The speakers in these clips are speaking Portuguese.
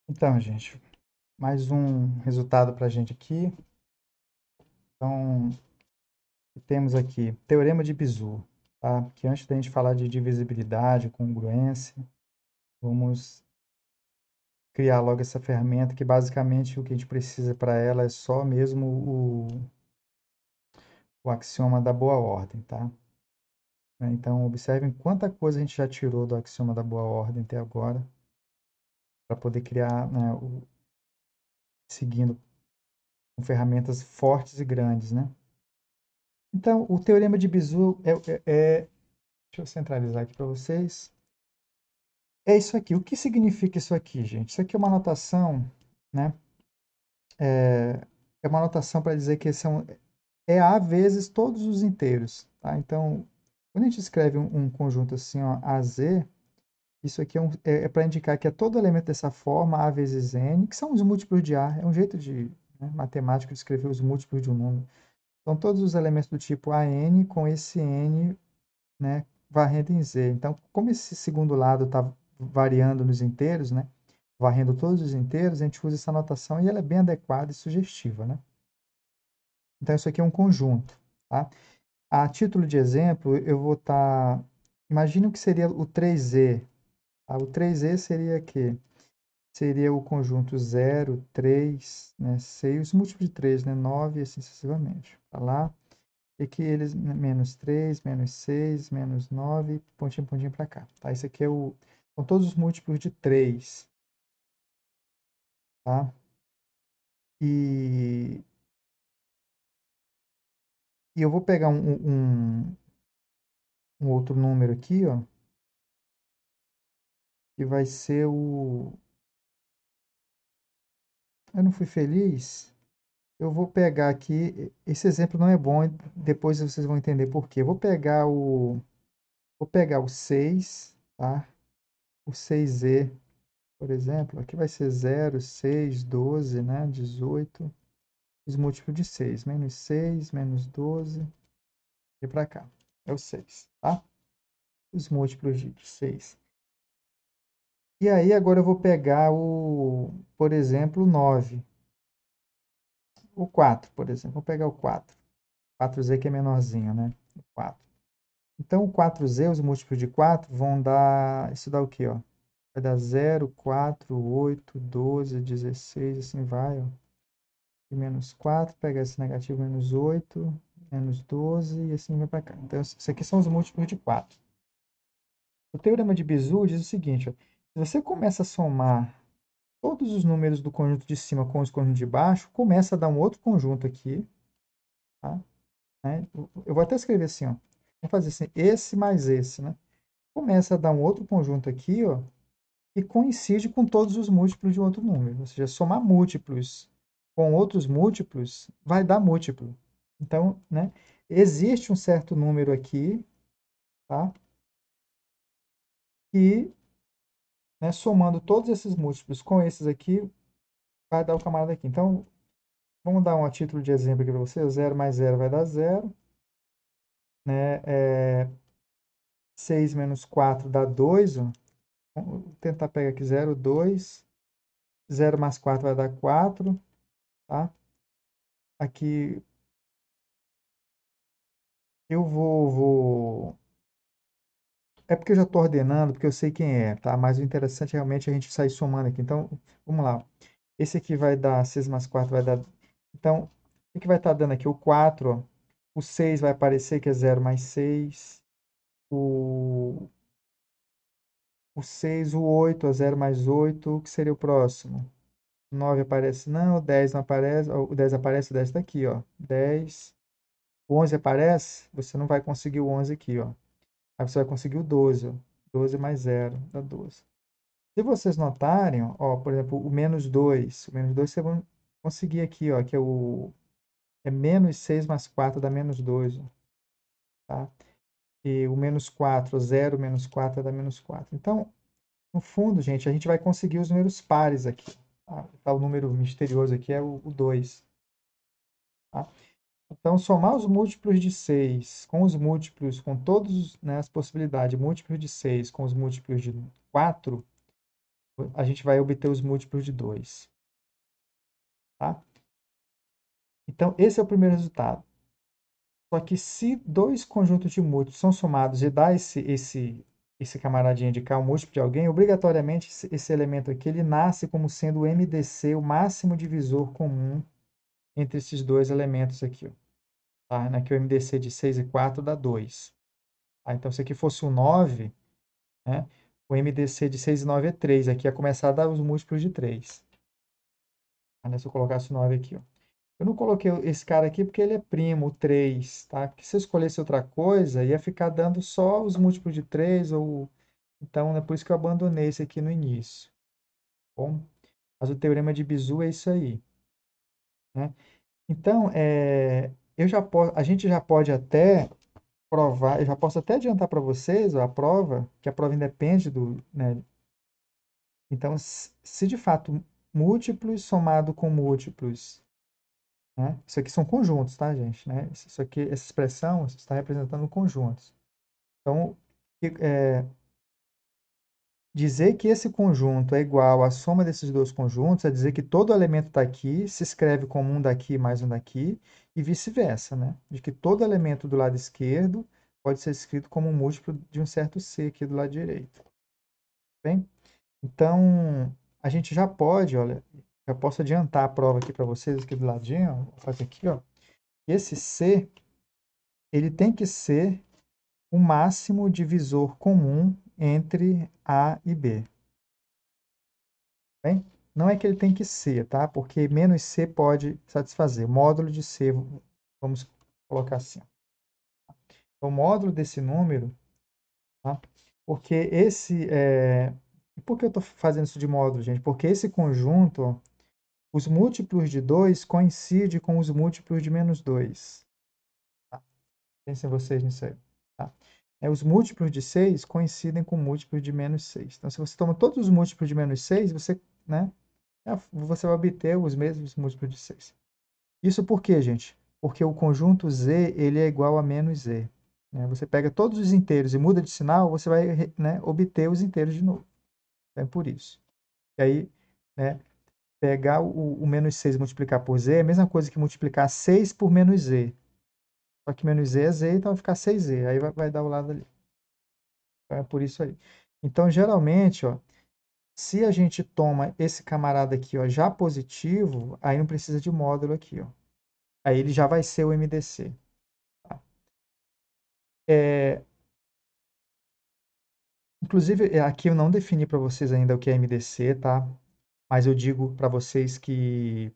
Então, gente, mais um resultado para a gente aqui. Então, temos aqui Teorema de Bezout, tá? Que antes da gente falar de divisibilidade, congruência, vamos criar logo essa ferramenta que basicamente o que a gente precisa para ela é só mesmo o axioma da boa ordem, tá? Então, observem quanta coisa a gente já tirou do axioma da boa ordem até agora para poder criar, né, seguindo com ferramentas fortes e grandes, né? Então, o Teorema de Bezout deixa eu centralizar aqui para vocês. É isso aqui. O que significa isso aqui, gente? Isso aqui é uma notação, né? É uma notação para dizer que é A vezes todos os inteiros, tá? Então, quando a gente escreve um conjunto assim, ó, AZ, isso aqui é para indicar que é todo elemento dessa forma, A vezes N, que são os múltiplos de A. É um jeito matemático de escrever os múltiplos de um número. Então, todos os elementos do tipo AN com esse N, né, varrendo em Z. Então, como esse segundo lado está variando nos inteiros, né, varrendo todos os inteiros, a gente usa essa notação e ela é bem adequada e sugestiva, né? Então, isso aqui é um conjunto, tá? A título de exemplo, eu vou estar... Imagine o que seria o 3E. Tá? O 3E seria quê? Seria o conjunto 0, 3, né, 6, os múltiplos de 3, né, 9 e assim sucessivamente. Tá lá. E que eles, menos 3, menos 6, menos 9, pontinho, pontinho para cá. Tá? Esse aqui são todos os múltiplos de 3. Tá? E, e eu vou pegar um outro número aqui, ó, que vai ser o... Eu não fui feliz? Eu vou pegar aqui... Esse exemplo não é bom, depois vocês vão entender por quê. Vou pegar o 6, tá? O 6e, por exemplo. Aqui vai ser 0, 6, 12, né? 18. Os múltiplos de 6. Menos 6, menos 12. E para cá. É o 6, tá? Os múltiplos de 6. E aí, agora eu vou pegar por exemplo, o 9. O 4, por exemplo. Vou pegar o 4. 4z que é menorzinho, né? O 4. Então, o 4z, os múltiplos de 4, vão dar... Isso dá o quê, ó? Vai dar 0, 4, 8, 12, 16, assim vai, ó. E menos 4, pegar esse negativo, menos 8, menos 12, e assim vai para cá. Então, isso aqui são os múltiplos de 4. O teorema de Bezout diz o seguinte, ó. Se você começa a somar todos os números do conjunto de cima com os conjuntos de baixo, começa a dar um outro conjunto aqui, tá? Né? Eu vou até escrever assim, ó. Vamos fazer assim, esse mais esse, né? Começa a dar um outro conjunto aqui, ó, que coincide com todos os múltiplos de um outro número. Ou seja, somar múltiplos com outros múltiplos vai dar múltiplo. Então, né, existe um certo número aqui, tá? Que, né, somando todos esses múltiplos com esses aqui, vai dar o camarada aqui. Então, vamos dar um título de exemplo aqui para você. 0 mais 0 vai dar 0. Né? 6 menos 4 dá 2. Ó. Vou tentar pegar aqui 0, 2. 0 mais 4 vai dar 4. Tá? Aqui eu vou... É porque eu já estou ordenando, porque eu sei quem é, tá? Mas o interessante realmente é a gente sair somando aqui. Então, vamos lá. Esse aqui vai dar 6 mais 4 vai dar... Então, o que vai estar dando aqui? O 4, ó. O 6 vai aparecer, que é 0 mais 6. O, o 6, o 8, a 0 mais 8. O que seria o próximo? O 9 aparece não, o 10 não aparece. O 10 aparece, o 10 está aqui, ó. 10. O 11 aparece, você não vai conseguir o 11 aqui, ó. Aí você vai conseguir o 12, ó. 12 mais 0 dá 12. Se vocês notarem, ó, por exemplo, o menos 2. O menos 2 vocês vão conseguir aqui, ó, que é menos 6 mais 4 dá menos 2, ó, tá? E o menos 4, 0 menos 4 dá menos 4. Então, no fundo, gente, a gente vai conseguir os números pares aqui. Tá? O número misterioso aqui é o 2. Tá? Então, somar os múltiplos de 6 com os múltiplos, com todas, né, as possibilidades, múltiplos de 6 com os múltiplos de 4, a gente vai obter os múltiplos de 2. Tá? Então, esse é o primeiro resultado. Só que se dois conjuntos de múltiplos são somados e dá esse camaradinha de cá, o múltiplo de alguém, obrigatoriamente esse elemento aqui ele nasce como sendo o MDC, o máximo divisor comum entre esses dois elementos aqui. Ó. Tá? Aqui o MDC de 6 e 4 dá 2. Tá? Então, se aqui fosse o 9, né, o MDC de 6 e 9 é 3. Aqui ia começar a dar os múltiplos de 3. Tá? Se eu colocasse o 9 aqui, ó. Eu não coloquei esse cara aqui porque ele é primo, o 3, tá? Porque se eu escolhesse outra coisa, ia ficar dando só os múltiplos de 3, ou... Então, é por isso que eu abandonei esse aqui no início. Bom, mas o teorema de Bezout é isso aí, né? Então, a gente já pode até provar, eu já posso até adiantar para vocês ó, a prova, que a prova independe do, né? Então, se de fato múltiplos somado com múltiplos, né? Isso aqui são conjuntos, tá, gente? Né? Isso aqui, essa expressão está representando conjuntos. Então, dizer que esse conjunto é igual à soma desses dois conjuntos é dizer que todo elemento daqui se escreve como um daqui mais um daqui e vice-versa, né? De que todo elemento do lado esquerdo pode ser escrito como um múltiplo de um certo C aqui do lado direito. Bem? Então, a gente já pode, olha, já posso adiantar a prova aqui para vocês aqui do ladinho, ó, vou fazer aqui, ó. Esse C, ele tem que ser o máximo divisor comum entre A e B. Bem? Não é que ele tem que ser, tá? Porque menos C pode satisfazer. O módulo de C, vamos colocar assim. O módulo desse número, tá? Porque por que eu estou fazendo isso de módulo, gente? Porque esse conjunto, ó, os múltiplos de 2 coincidem com os múltiplos de menos 2. Tá? Pensem vocês nisso aí. Tá? Os múltiplos de 6 coincidem com múltiplos de menos 6. Então, se você toma todos os múltiplos de menos 6, né, você vai obter os mesmos múltiplos de 6. Isso por quê, gente? Porque o conjunto Z ele é igual a menos Z. Né? Você pega todos os inteiros e muda de sinal, você vai, né, obter os inteiros de novo. É por isso. E aí, né, pegar o menos 6 e multiplicar por Z é a mesma coisa que multiplicar 6 por menos Z. Só que menos Z é Z, então vai ficar 6Z. Aí vai dar o lado ali. Então é por isso aí. Então, geralmente, ó, se a gente toma esse camarada aqui, ó, já positivo, aí não precisa de módulo aqui, ó. Aí ele já vai ser o MDC. Tá? Inclusive, aqui eu não defini para vocês ainda o que é MDC, tá? Mas eu digo para vocês que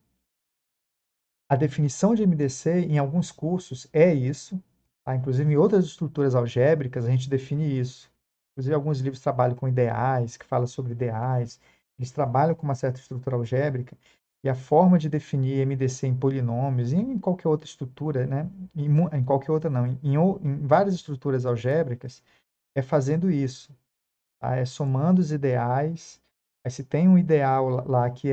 a definição de MDC em alguns cursos é isso, tá? Inclusive em outras estruturas algébricas a gente define isso. Inclusive alguns livros trabalham com ideais, que falam sobre ideais. Eles trabalham com uma certa estrutura algébrica e a forma de definir MDC em polinômios e em qualquer outra estrutura, né? Em qualquer outra não, em várias estruturas algébricas é fazendo isso. Tá? É somando os ideais. Aí se tem um ideal lá que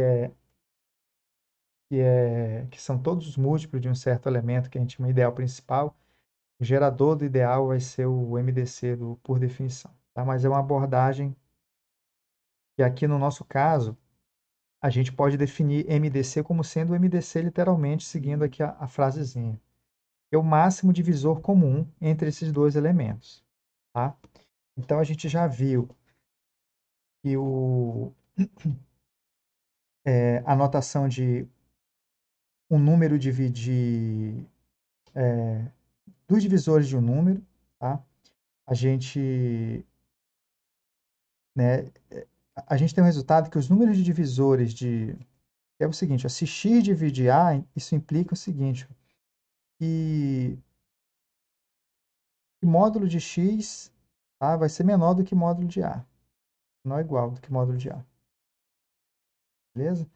são todos os múltiplos de um certo elemento que a gente chama ideal principal, o gerador do ideal vai ser o MDC por definição. Tá? Mas é uma abordagem que aqui no nosso caso a gente pode definir MDC como sendo o MDC literalmente, seguindo aqui a frasezinha. É o máximo divisor comum entre esses dois elementos. Tá? Então a gente já viu que a notação de um número dividir dos divisores de um número, tá? A gente, né, a gente tem um resultado que os números de divisores é o seguinte, ó, se x divide a, isso implica o seguinte, que módulo de x, tá, vai ser menor do que módulo de a, não é igual do que módulo de a, beleza?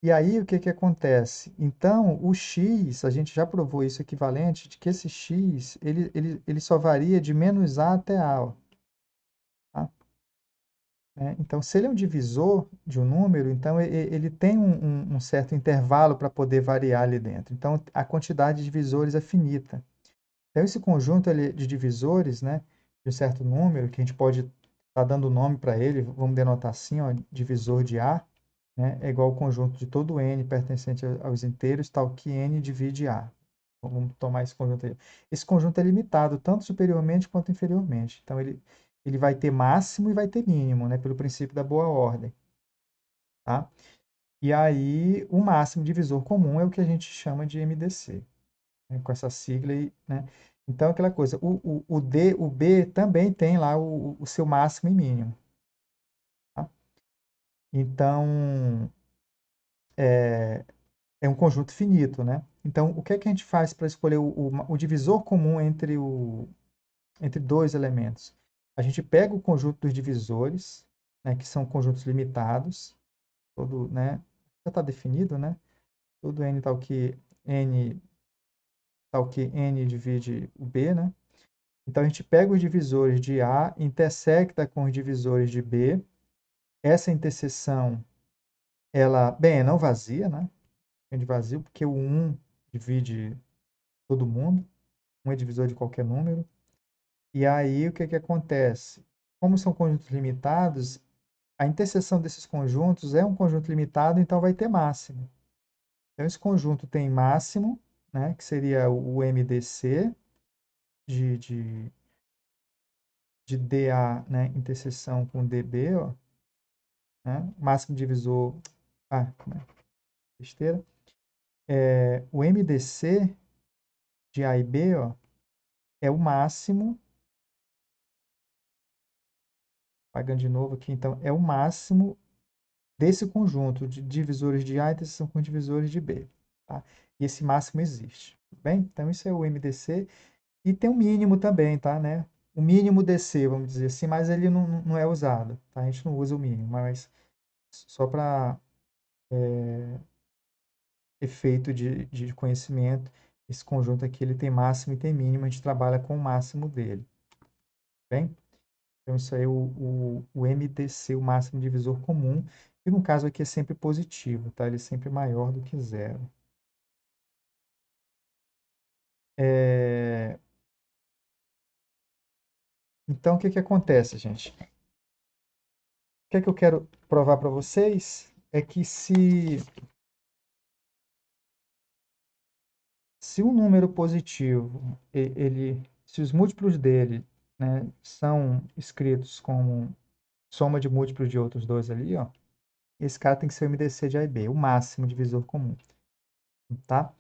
E aí, o que que acontece? Então, o x, a gente já provou isso equivalente, de que esse x, ele só varia de menos a até a, ó, tá? Né? Então, se ele é um divisor de um número, então ele tem um certo intervalo para poder variar ali dentro. Então, a quantidade de divisores é finita. Então, esse conjunto de divisores, né, de um certo número, que a gente pode está dando nome para ele, vamos denotar assim, ó, divisor de A, né, é igual ao conjunto de todo n pertencente aos inteiros, tal que n divide A. Então, vamos tomar esse conjunto aí. Esse conjunto é limitado, tanto superiormente quanto inferiormente. Então, ele vai ter máximo e vai ter mínimo, né, pelo princípio da boa ordem. Tá? E aí, o máximo divisor comum é o que a gente chama de MDC, né, com essa sigla aí, né? Então, aquela coisa, o B também tem lá o seu máximo e mínimo. Tá? Então, é um conjunto finito, né? Então, o que é que a gente faz para escolher o divisor comum entre dois elementos? A gente pega o conjunto dos divisores, né, que são conjuntos limitados, todo, né, já está definido, né? Todo n tal que n divide o b, né? Então, a gente pega os divisores de A, intersecta com os divisores de B. Essa interseção, ela, bem, é não vazia, né? É de vazio, porque o 1 divide todo mundo. 1 é divisor de qualquer número. E aí, o que que acontece? Como são conjuntos limitados, a interseção desses conjuntos é um conjunto limitado, então vai ter máximo. Então, esse conjunto tem máximo, né, que seria o MDC de, de, de DA, né, interseção com DB, ó, né, máximo divisor, como é? Besteira. O MDC de A e B, ó, é o máximo, pagando de novo aqui, então, é o máximo desse conjunto de divisores de A e interseção com divisores de B. Tá? E esse máximo existe. Tudo bem? Então, isso é o MDC. E tem um mínimo também, tá? Né? O mínimo DC, vamos dizer assim, mas ele não é usado. Tá? A gente não usa o mínimo, mas só para efeito de conhecimento, esse conjunto aqui ele tem máximo e tem mínimo, a gente trabalha com o máximo dele. Bem? Então, isso aí é o MDC, o máximo divisor comum, e no caso aqui é sempre positivo, tá? Ele é sempre maior do que zero. Então, o que que acontece, gente? O que é que eu quero provar para vocês é que se um número positivo, se os múltiplos dele, né, são escritos como soma de múltiplos de outros dois ali, ó, esse cara tem que ser o MDC de A e B, o máximo divisor comum, tá?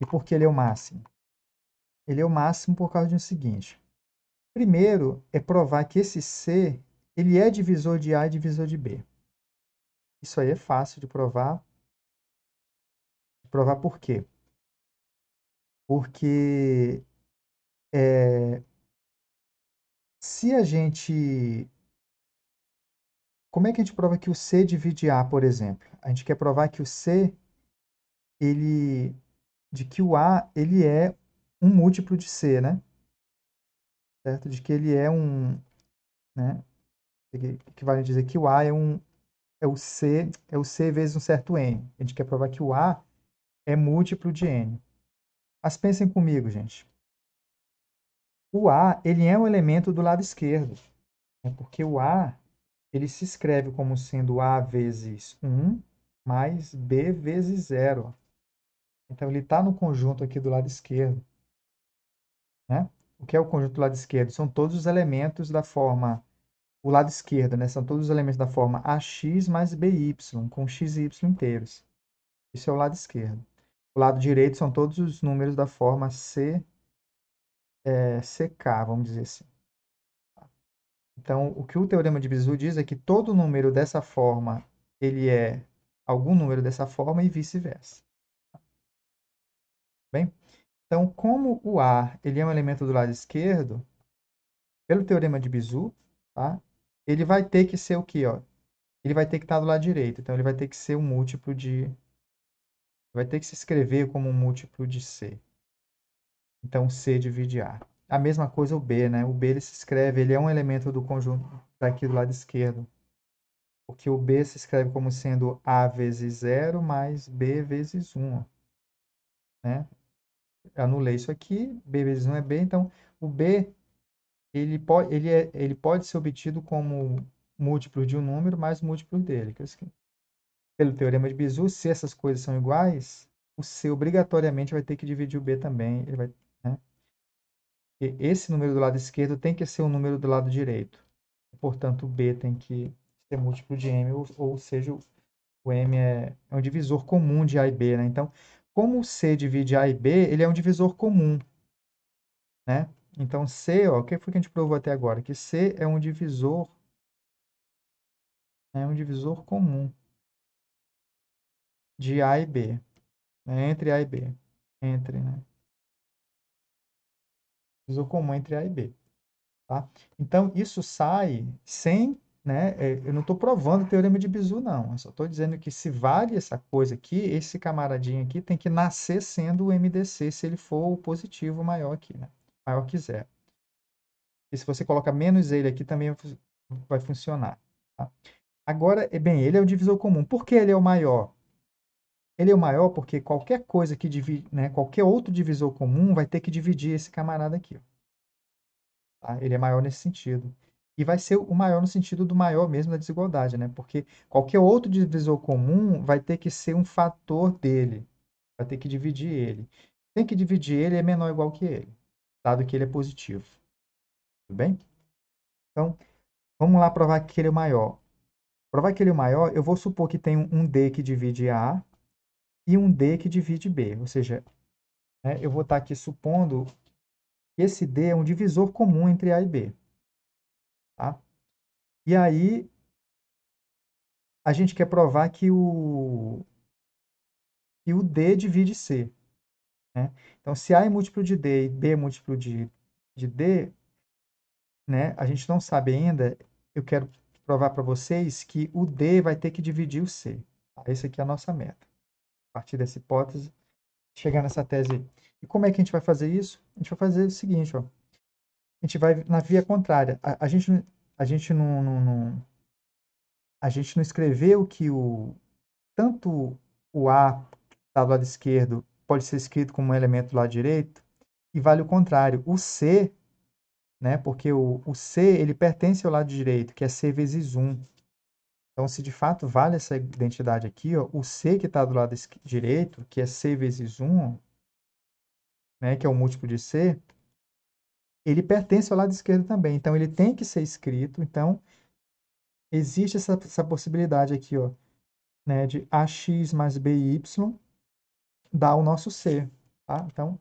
E por que ele é o máximo? Ele é o máximo por causa do seguinte. Primeiro é provar que esse C, ele é divisor de A e divisor de B. Isso aí é fácil de provar. Provar por quê? Porque se a gente... Como é que a gente prova que o C divide A, por exemplo? A gente quer provar que o C, ele... de que o A, ele é um múltiplo de C, né? Certo? De que ele é um... né? Que vale dizer que o A é o C vezes um certo N. A gente quer provar que o A é múltiplo de N. Mas pensem comigo, gente. O A, ele é um elemento do lado esquerdo. Né? Porque o A, ele se escreve como sendo A vezes 1 mais B vezes 0. Então, ele está no conjunto aqui do lado esquerdo. Né? O que é o conjunto do lado esquerdo? São todos os elementos da forma... O lado esquerdo, né? São todos os elementos da forma AX mais BY, com x e y inteiros. Isso é o lado esquerdo. O lado direito são todos os números da forma CK, vamos dizer assim. Então, o que o teorema de Bezout diz é que todo número dessa forma, ele é algum número dessa forma e vice-versa. Bem? Então, como o A ele é um elemento do lado esquerdo, pelo teorema de Bezout, tá? Ele vai ter que ser o quê? Ó? Ele vai ter que estar do lado direito. Então, ele vai ter que ser um múltiplo de... Vai ter que se escrever como um múltiplo de C. Então, C divide A. A mesma coisa o B, né? O B ele se escreve, ele é um elemento do conjunto daqui do lado esquerdo. Porque o B se escreve como sendo A vezes 0 mais B vezes 1. Né? Anulei isso aqui, B vezes 1 é B, então o B ele pode ser obtido como múltiplo de um número mais múltiplo dele. Pelo teorema de Bezout, se essas coisas são iguais, o C obrigatoriamente vai ter que dividir o B também. Ele vai, né? E esse número do lado esquerdo tem que ser o número do lado direito. Portanto, o B tem que ser múltiplo de M, ou seja, o M é um divisor comum de A e B, né? Então, como o C divide A e B, ele é um divisor comum, né? Então, C, ó, o que foi que a gente provou até agora? Que C é um divisor comum de A e B, né? Entre A e B. Entre, né? Divisor comum entre A e B, tá? Então, isso sai sem, né? Eu não estou provando o teorema de Bezout, não. Eu só estou dizendo que se vale essa coisa aqui, esse camaradinho aqui tem que nascer sendo o MDC, se ele for o positivo maior aqui, né? Maior que zero. E se você coloca menos ele aqui, também vai funcionar, tá? Agora, bem, ele é o divisor comum. Por que ele é o maior? Ele é o maior porque qualquer coisa que divide, né, qualquer outro divisor comum vai ter que dividir esse camarada aqui, tá? Ele é maior nesse sentido. E vai ser o maior no sentido do maior mesmo da desigualdade, né? Porque qualquer outro divisor comum vai ter que ser um fator dele, vai ter que dividir ele. Tem que dividir ele é menor ou igual que ele, dado que ele é positivo. Tudo bem? Então, vamos lá provar que ele é o maior. Provar que ele é o maior, eu vou supor que tem um D que divide A e um D que divide B. Ou seja, né, eu vou estar aqui supondo que esse D é um divisor comum entre A e B. Tá? E aí, a gente quer provar que o D divide C. Né? Então, se A é múltiplo de D e B é múltiplo de D, né, a gente não sabe ainda. Eu quero provar para vocês que o D vai ter que dividir o C. Essa aqui é a nossa meta. A partir dessa hipótese, chegar nessa tese aí. E como é que a gente vai fazer isso? A gente vai fazer o seguinte, ó. A gente vai na via contrária. A gente a gente não escreveu que tanto o A que está do lado esquerdo pode ser escrito como um elemento do lado direito, e vale o contrário. O C, né, porque o C ele pertence ao lado direito, que é C vezes 1. Então, se de fato vale essa identidade aqui, ó, o C que está do lado direito, que é C vezes 1, né, que é o múltiplo de C, ele pertence ao lado esquerdo também. Então, ele tem que ser escrito. Então, existe essa possibilidade aqui, ó, né, de AX mais BY dar o nosso C. Tá? Então,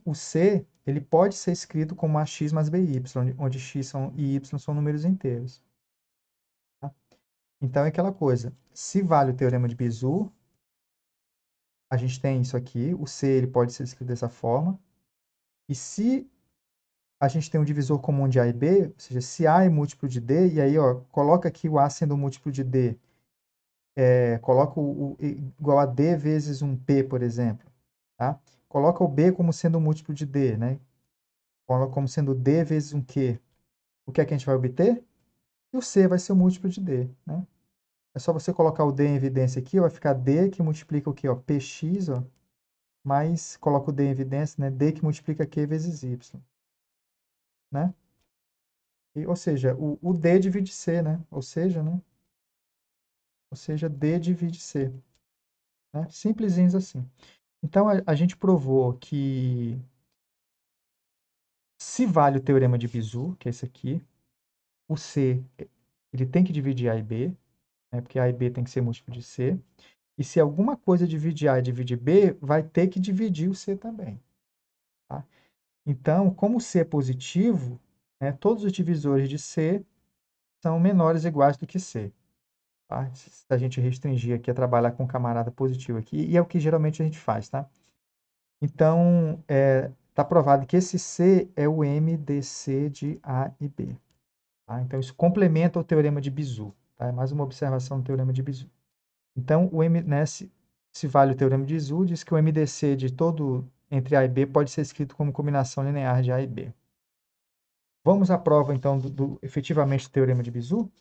o C ele pode ser escrito como AX mais BY, onde X e Y são números inteiros. Tá? Então, é aquela coisa. Se vale o teorema de Bezout, a gente tem isso aqui. O C ele pode ser escrito dessa forma. E se a gente tem um divisor comum de A e B, ou seja, se A é múltiplo de D, e aí, ó, coloca aqui o A sendo múltiplo de D, coloca o igual a D vezes um P, por exemplo, tá? Coloca o B como sendo múltiplo de D, né? Coloca como sendo D vezes um Q. O que é que a gente vai obter? E o C vai ser o múltiplo de D, né? É só você colocar o D em evidência aqui, vai ficar D que multiplica o quê? Ó, PX, ó, mais, coloca o D em evidência, né? D que multiplica Q vezes Y, né? Ou seja, o D divide C, né? Ou seja, D divide C, né? Simplesinhos assim. Então, a gente provou que se vale o teorema de Bezout, que é esse aqui, o C ele tem que dividir A e B, né? Porque A e B tem que ser múltiplo de C. E se alguma coisa divide A e divide B, vai ter que dividir o C também. Tá? Então, como o C é positivo, né, todos os divisores de C são menores ou iguais do que C. Tá? Se a gente restringir aqui a trabalhar com camarada positivo aqui, e é o que geralmente a gente faz, tá? Então, está provado que esse C é o MDC de A e B. Tá? Então, isso complementa o teorema de Bezout. Tá? É mais uma observação do teorema de Bezout. Então, né, se vale o teorema de Bezout, diz que o MDC de todo entre A e B pode ser escrito como combinação linear de A e B. Vamos à prova, então, efetivamente do teorema de Bezout?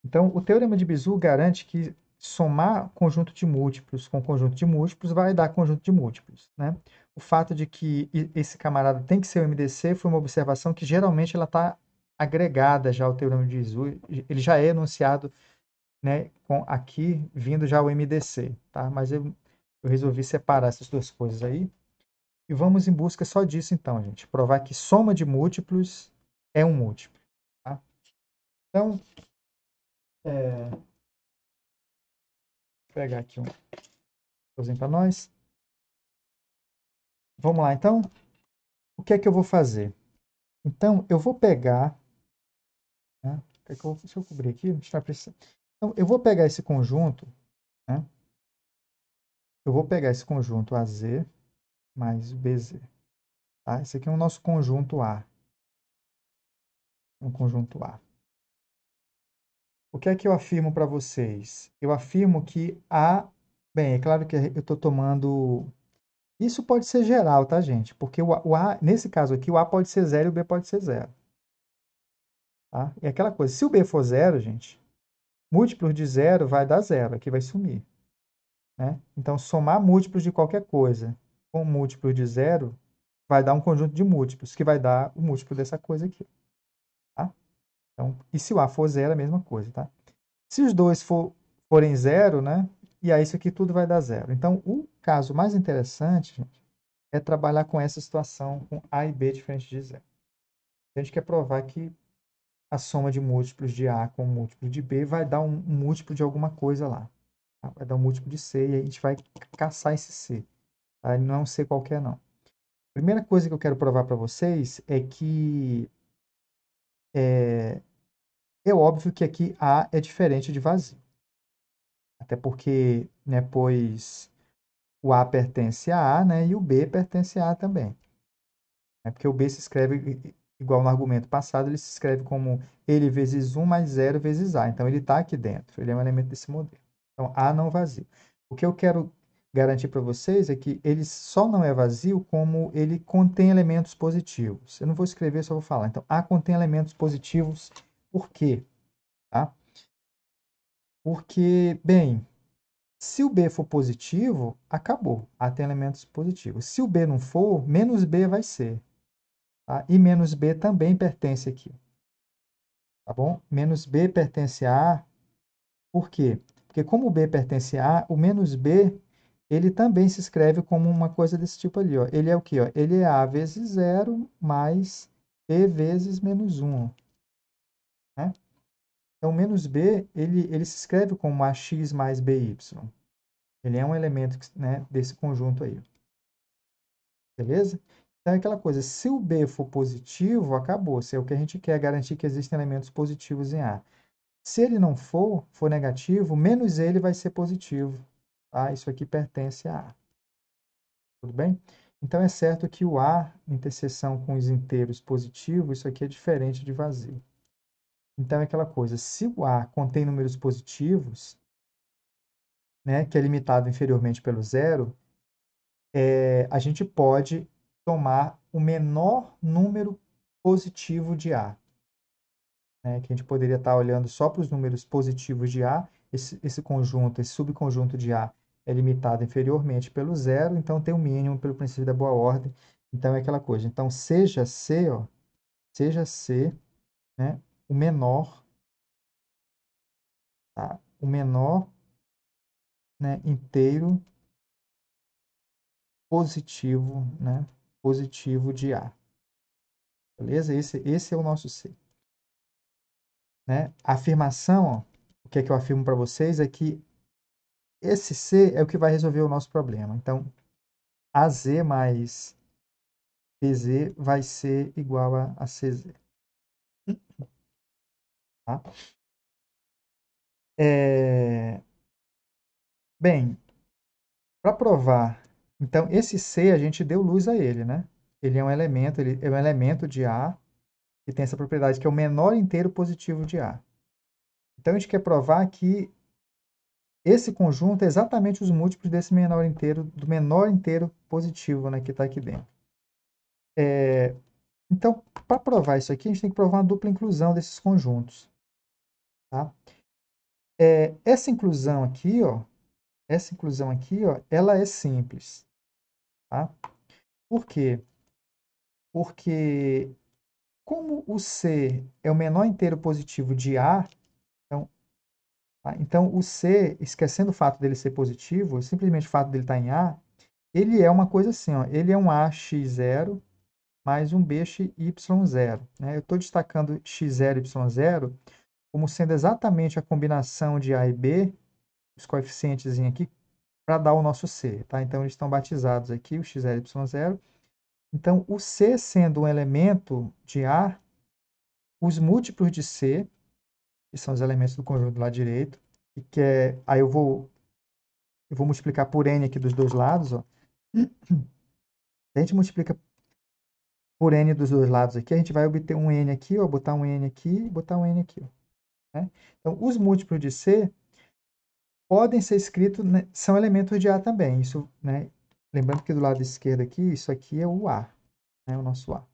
Então, o teorema de Bezout garante que somar conjunto de múltiplos com conjunto de múltiplos vai dar conjunto de múltiplos, né? O fato de que esse camarada tem que ser o MDC foi uma observação que geralmente ela está agregada já ao teorema de Isu, ele já é enunciado, né, aqui vindo já o MDC, tá? Mas eu resolvi separar essas duas coisas aí. E vamos em busca só disso então, gente. Provar que soma de múltiplos é um múltiplo, tá? Então, vou pegar aqui um coisinho para nós. Vamos lá, então. O que é que eu vou fazer? Então, eu vou pegar... Né? Deixa eu cobrir aqui. Então, eu vou pegar esse conjunto, né? Eu vou pegar esse conjunto AZ mais BZ. Tá? Esse aqui é o nosso conjunto A. Um conjunto A. O que é que eu afirmo para vocês? Eu afirmo que A... Bem, é claro que eu estou tomando... Isso pode ser geral, tá, gente? Porque o A, nesse caso aqui, o A pode ser 0 e o B pode ser 0. Tá? E aquela coisa, se o B for 0, gente, múltiplos de 0 vai dar 0, aqui vai sumir. Né? Então, somar múltiplos de qualquer coisa com múltiplos de 0 vai dar um conjunto de múltiplos, que vai dar o múltiplo dessa coisa aqui. Tá? Então, e se o A for 0, é a mesma coisa. Tá? Se os dois forem 0, né? E aí isso aqui tudo vai dar 0. Então, o caso mais interessante, gente, é trabalhar com essa situação com A e B diferentes de 0. A gente quer provar que a soma de múltiplos de A com múltiplo de B vai dar um múltiplo de alguma coisa lá. Tá? Vai dar um múltiplo de C e aí a gente vai caçar esse C. Tá? Não é um C qualquer, não. A primeira coisa que eu quero provar para vocês é que é óbvio que aqui A é diferente de vazio. Até porque, né, pois o A pertence a A, né, e o B pertence a A também. É porque o B se escreve, igual no argumento passado, ele se escreve como ele vezes 1 mais 0 vezes A. Então, ele está aqui dentro, ele é um elemento desse modelo. Então, A não vazio. O que eu quero garantir para vocês é que ele só não é vazio como ele contém elementos positivos. Eu não vou escrever, só vou falar. Então, A contém elementos positivos. Por quê? Tá? Porque, bem, se o B for positivo, acabou. A tem elementos positivos. Se o B não for, menos B vai ser. Tá? E menos B também pertence aqui. Tá bom? Menos B pertence a A. Por quê? Porque como o B pertence a A, o menos B, ele também se escreve como uma coisa desse tipo ali. Ó. Ele é o quê? Ó? Ele é A vezes 0 mais B vezes menos 1. Né? Então, menos B, ele se escreve como AX mais BY. Ele é um elemento, né, desse conjunto aí. Beleza? Então, é aquela coisa, se o B for positivo, acabou. Se é o que a gente quer, garantir que existem elementos positivos em A. Se ele não for negativo, menos ele vai ser positivo. Tá? Isso aqui pertence a A. Tudo bem? Então, é certo que o A, interseção com os inteiros positivos, isso aqui é diferente de vazio. Então, é aquela coisa, se o A contém números positivos, né, que é limitado inferiormente pelo zero, a gente pode tomar o menor número positivo de A. Né, que a gente poderia estar olhando só para os números positivos de A. Esse conjunto, esse subconjunto de A é limitado inferiormente pelo zero, então tem o mínimo pelo princípio da boa ordem. Então, é aquela coisa. Então, seja C, ó, seja C, né, o menor, tá? O menor, né, inteiro positivo, né, positivo de A. Beleza? Esse é o nosso C. Né? A afirmação, ó, o que é que eu afirmo para vocês é que esse C é o que vai resolver o nosso problema. Então, AZ mais BZ vai ser igual a CZ. Tá? Bem, para provar, então esse C a gente deu luz a ele, né? Ele é um elemento de A que tem essa propriedade que é o menor inteiro positivo de A. Então a gente quer provar que esse conjunto é exatamente os múltiplos desse menor inteiro, do menor inteiro positivo, né, que está aqui dentro. Então, para provar isso aqui, a gente tem que provar uma dupla inclusão desses conjuntos. Tá? essa inclusão aqui, ó, ela é simples, tá? Por quê? Porque como o C é o menor inteiro positivo de A, então, tá? Então o C, esquecendo o fato dele ser positivo, simplesmente o fato dele estar em A, ele é uma coisa assim, ó, ele é um AX0 mais um BY0, né? Eu estou destacando X0 e Y0 como sendo exatamente a combinação de A e B, os coeficientes aqui, para dar o nosso C, tá? Então, eles estão batizados aqui, o X0 e Y0. Então, o C sendo um elemento de A, os múltiplos de C, que são os elementos do conjunto do lado direito, e que aí eu vou multiplicar por N aqui dos dois lados, ó. A gente multiplica por N dos dois lados aqui, a gente vai obter um N aqui, ó, botar um N aqui e botar um N aqui, ó, né? Então, os múltiplos de C podem ser escritos, né, são elementos de A também. Isso, né, lembrando que do lado esquerdo aqui, isso aqui é o A, né, o nosso A.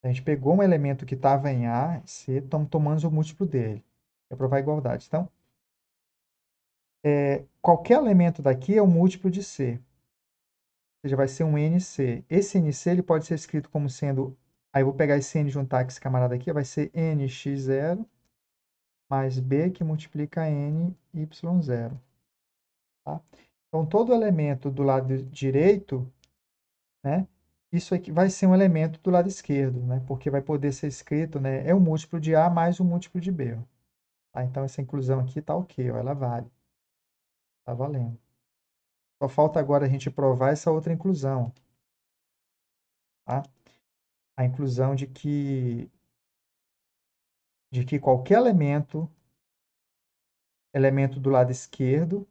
A gente pegou um elemento que estava em A, C, estamos tomando o múltiplo dele. É provar a igualdade. Então, qualquer elemento daqui é um múltiplo de C. Ou seja, vai ser um NC. Esse NC ele pode ser escrito como sendo... Aí eu vou pegar esse N e juntar com esse camarada aqui, vai ser NX0 mais B que multiplica NY0. Tá? Então, todo elemento do lado direito, né, isso aqui vai ser um elemento do lado esquerdo, né, porque vai poder ser escrito, né, é um múltiplo de A mais um múltiplo de B. Ó. Tá? Então, essa inclusão aqui está ok, ó, ela vale. Está valendo. Só falta agora a gente provar essa outra inclusão. Tá? A inclusão de que qualquer elemento do lado esquerdo,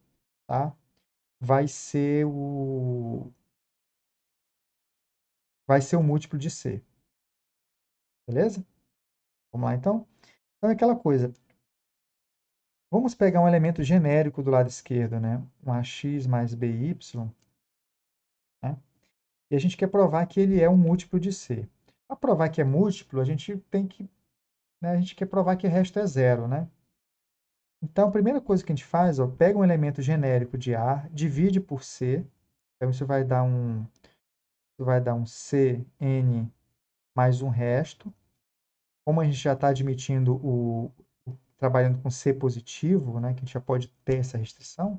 tá, vai ser o múltiplo de C. Beleza? Vamos lá, então? Então, é aquela coisa. Vamos pegar um elemento genérico do lado esquerdo, né? Um AX mais BY, né? E a gente quer provar que ele é um múltiplo de C. Para provar que é múltiplo, a gente tem que, né, a gente quer provar que o resto é zero, né? Então, a primeira coisa que a gente faz, ó, pega um elemento genérico de A, divide por C. Então, isso vai dar um Cn mais um resto. Como a gente já está admitindo trabalhando com C positivo, né, que a gente já pode ter essa restrição,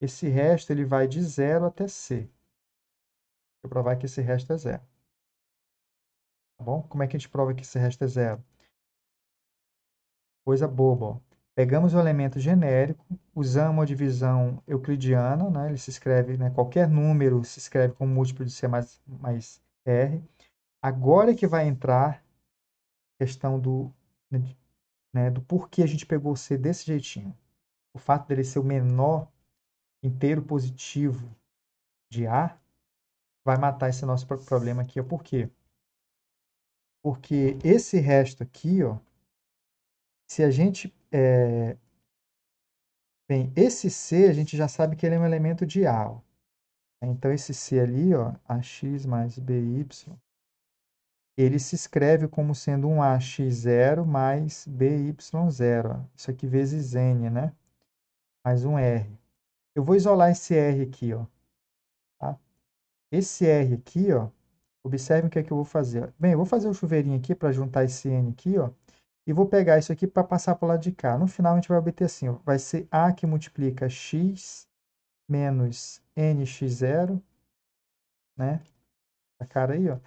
esse resto ele vai de 0 até C. Vou provar que esse resto é zero. Tá bom? Como é que a gente prova que esse resto é zero? Coisa boba, ó. Pegamos o elemento genérico, usamos a divisão euclidiana, né? Ele se escreve, né? Qualquer número se escreve como múltiplo de C mais R. Agora é que vai entrar a questão do porquê a gente pegou o C desse jeitinho. O fato dele ser o menor inteiro positivo de A vai matar esse nosso problema aqui. Por quê? Porque esse resto aqui, ó, se a gente... bem, esse C a gente já sabe que ele é um elemento de A. Ó. Então, esse C ali, ó, AX mais BY, ele se escreve como sendo um AX0 mais BY0. Ó. Isso aqui vezes N, né? Mais um R. Eu vou isolar esse R aqui, ó. Tá? Esse R aqui, ó, observe o que é que eu vou fazer. Bem, eu vou fazer um chuveirinho aqui para juntar esse N aqui, ó. E vou pegar isso aqui para passar para o lado de cá. No final, a gente vai obter assim, ó, vai ser A que multiplica X menos NX0, né? A cara aí, ó.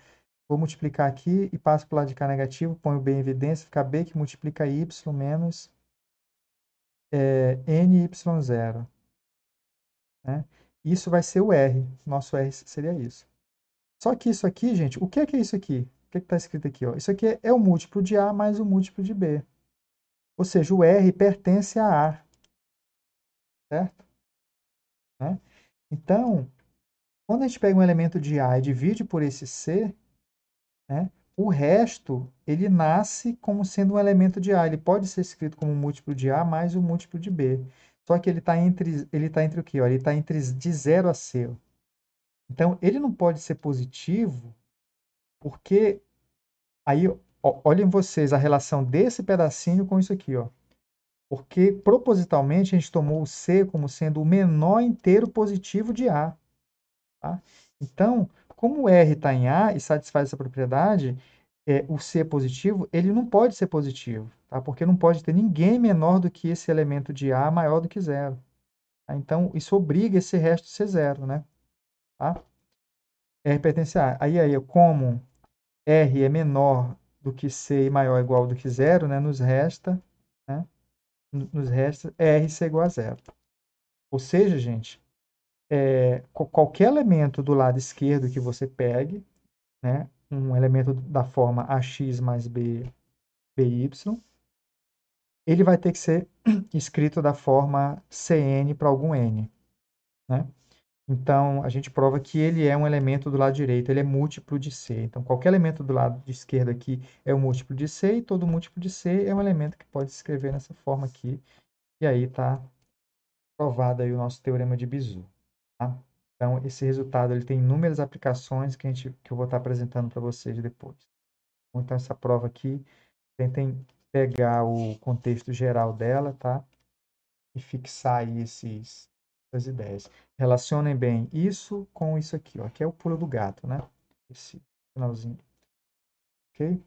Vou multiplicar aqui e passo para o lado de cá negativo, ponho B em evidência, fica B que multiplica Y menos NY0, né? Isso vai ser o R. Nosso R seria isso. Só que isso aqui, gente, o que é isso aqui? O que está escrito aqui? Ó? Isso aqui é o múltiplo de A mais o múltiplo de B. Ou seja, o R pertence a A, certo? Né? Então, quando a gente pega um elemento de A e divide por esse C, né, o resto, ele nasce como sendo um elemento de A. Ele pode ser escrito como um múltiplo de A mais um múltiplo de B. Só que ele está entre o quê? Ó? Ele está entre de 0 a C. Ó. Então, ele não pode ser positivo, porque aí, ó, olhem vocês a relação desse pedacinho com isso aqui. Ó. Porque, propositalmente, a gente tomou o C como sendo o menor inteiro positivo de A. Tá? Então, como o R está em A e satisfaz essa propriedade, o C positivo, ele não pode ser positivo, tá? Porque não pode ter ninguém menor do que esse elemento de A maior do que zero. Tá? Então, isso obriga esse resto a ser zero, né? Tá? R pertence a A. Aí, como R é menor do que C e maior ou igual do que zero, né? Né? Nos resta R ser igual a zero. Ou seja, gente, qualquer elemento do lado esquerdo que você pegue, né? Um elemento da forma ax mais b, by, ele vai ter que ser escrito da forma Cn para algum n, né? Então, a gente prova que ele é um elemento do lado direito, ele é múltiplo de C. Então, qualquer elemento do lado de esquerdo aqui é um múltiplo de C, e todo múltiplo de C é um elemento que pode se escrever nessa forma aqui. E aí está provado aí o nosso teorema de Bezout. Tá? Então, esse resultado ele tem inúmeras aplicações que eu vou estar apresentando para vocês depois. Então, essa prova aqui, tentem pegar o contexto geral dela, tá? E fixar aí essas ideias. Relacionem bem isso com isso aqui, ó. Aqui é o pulo do gato, né? Esse finalzinho. Ok?